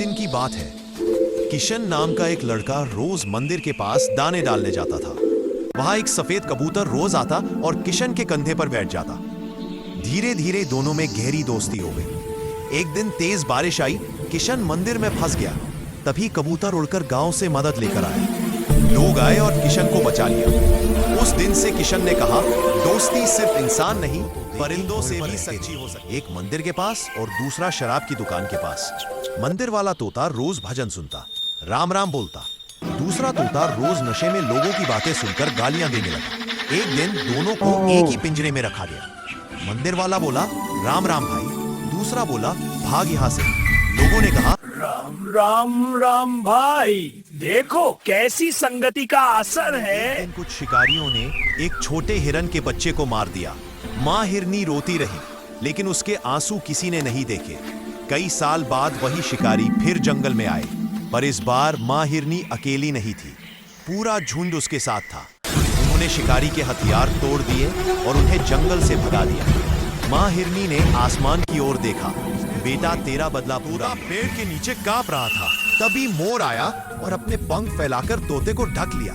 दिन की बात है। किशन नाम का एक लड़का रोज मंदिर के पास दाने डालने जाता था। वहां एक सफेद कबूतर रोज आता और किशन के कंधे पर बैठ जाता। धीरे धीरे दोनों में गहरी दोस्ती हो गई। एक दिन तेज बारिश आई, किशन मंदिर में फंस गया। तभी कबूतर उड़कर गांव से मदद लेकर आया। लोग आए और किशन को बचा लिया। उस दिन से किशन ने कहा, दोस्ती सिर्फ इंसान नहीं, परिंदों से भी सच्ची हो सकती है। एक मंदिर के पास और दूसरा शराब की दुकान के पास। मंदिर वाला तोता रोज भजन सुनता, राम राम बोलता। दूसरा तोता रोज नशे में लोगों की बातें सुनकर गालियां देने लगा। एक दिन दोनों को एक ही पिंजरे में रखा गया। मंदिर वाला बोला, राम राम भाई। दूसरा बोला, भाग यहां से। लोगों ने कहा, राम राम राम भाई, देखो कैसी संगति का असर है। कुछ शिकारियों ने एक छोटे हिरन के बच्चे को मार दिया। माँ हिरनी रोती रही, लेकिन उसके आंसू किसी ने नहीं देखे। कई साल बाद वही शिकारी फिर जंगल में आए, पर इस बार माँ हिरनी अकेली नहीं थी। पूरा झुंड उसके साथ था। उन्होंने शिकारी के हथियार तोड़ दिए और उन्हें जंगल से भगा दिया। माँ हिरनी ने आसमान की ओर देखा। बेटा तेरा बदला पूरा। पेड़ के नीचे कांप रहा था। तभी मोर आया और अपने पंख फैलाकर तोते को ढक लिया।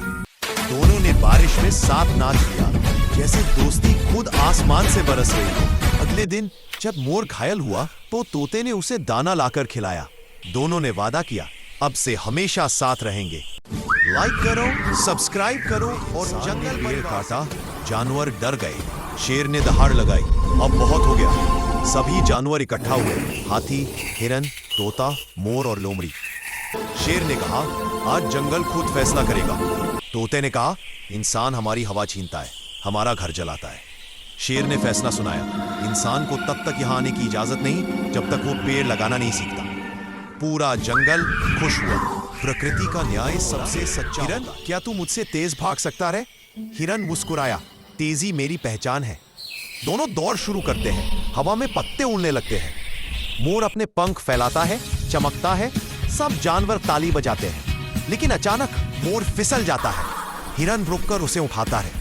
दोनों ने बारिश में साथ नाच लिया, जैसे दोस्ती खुद आसमान से बरस रही हो। अगले दिन जब मोर घायल हुआ तो तोते ने उसे दाना लाकर खिलाया। दोनों ने वादा किया, अब से हमेशा साथ रहेंगे। लाइक करो, सब्सक्राइब करो और जंगल पेड़ काटा। जानवर डर गए। शेर ने दहाड़ लगाई, अब बहुत हो गया। सभी जानवर इकट्ठा हुए, हाथी, हिरन, तोता, मोर और लोमड़ी। शेर ने कहा, आज जंगल खुद फैसला करेगा। तोते ने कहा, इंसान हमारी हवा छीनता है, हमारा घर जलाता है। शेर ने फैसला सुनाया, इंसान को तब तक यहाँ आने की इजाजत नहीं जब तक वो पेड़ लगाना नहीं सीखता। पूरा जंगल खुश हुआ। प्रकृति का न्याय सबसे सच्चा। हिरन, क्या तू मुझसे तेज भाग सकता है? हिरन मुस्कुराया, तेजी मेरी पहचान है। दोनों दौड़ शुरू करते हैं। हवा में पत्ते उड़ने लगते हैं। मोर अपने पंख फैलाता है, चमकता है। सब जानवर ताली बजाते हैं। लेकिन अचानक मोर फिसल जाता है। हिरन रुककर उसे उठाता है।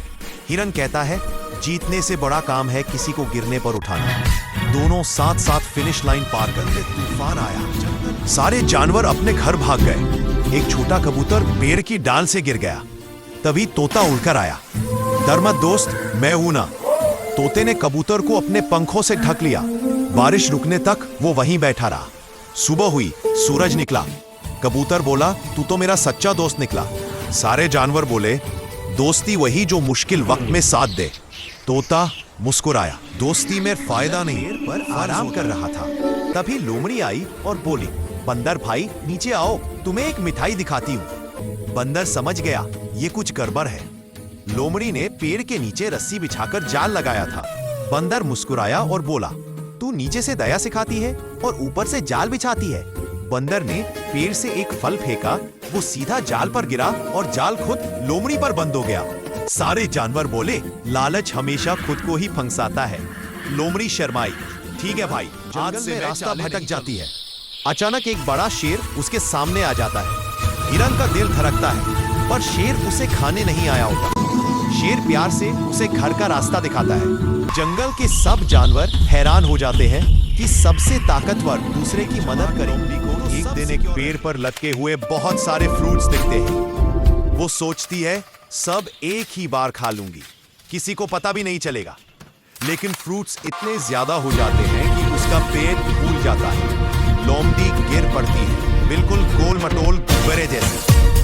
हिरन कहता है, जीतने से बड़ा काम है किसी को गिरने पर उठाना। दोनों साथ साथ फिनिश लाइन पार करते। तूफान आया। सारे जानवर अपने घर भाग गए। एक छोटा कबूतर पेड़ की डाल से गिर गया। तभी तोता उड़कर आया। डर मत दोस्त, मैं हूं ना। तोते ने कबूतर को अपने पंखों से ढक लिया। बारिश रुकने तक वो वहीं बैठा रहा। सुबह हुई, सूरज निकला। कबूतर बोला, तू तो मेरा सच्चा दोस्त निकला। सारे जानवर बोले, दोस्ती वही जो मुश्किल वक्त में साथ दे। तोता मुस्कुराया, दोस्ती में फायदा नहीं, पर आराम कर रहा था। तभी लोमड़ी आई और बोली, बंदर भाई नीचे आओ, तुम्हें एक मिठाई दिखाती हूँ। बंदर समझ गया ये कुछ गड़बड़ है। लोमड़ी ने पेड़ के नीचे रस्सी बिछाकर जाल लगाया था। बंदर मुस्कुराया और बोला, तू नीचे से दया सिखाती है और ऊपर से जाल बिछाती है। बंदर ने पेड़ से एक फल फेंका, वो सीधा जाल पर गिरा और जाल खुद लोमड़ी पर बंद हो गया। सारे जानवर बोले, लालच हमेशा खुद को ही फंसाता है। लोमड़ी शर्माई, ठीक है भाई, आज से रास्ता भटक जाती है। अचानक एक बड़ा शेर उसके सामने आ जाता है। हिरन का दिल धड़कता है, पर शेर उसे खाने नहीं आया होता। शेर प्यार से उसे घर का रास्ता दिखाता है। जंगल के सब जानवर हैरान हो जाते हैं कि सबसे ताकतवर दूसरे की मदद करे। एक दिन एक पेड़ पर लटके हुए बहुत सारे फ्रूट्स दिखते हैं। वो सोचती है, सब एक ही बार खा लूंगी, किसी को पता भी नहीं चलेगा। लेकिन फ्रूट्स इतने ज्यादा हो जाते हैं कि उसका पेट फूल जाता है। लोमड़ी गिर पड़ती है, बिल्कुल गोल मटोल गुब्बारे जैसी।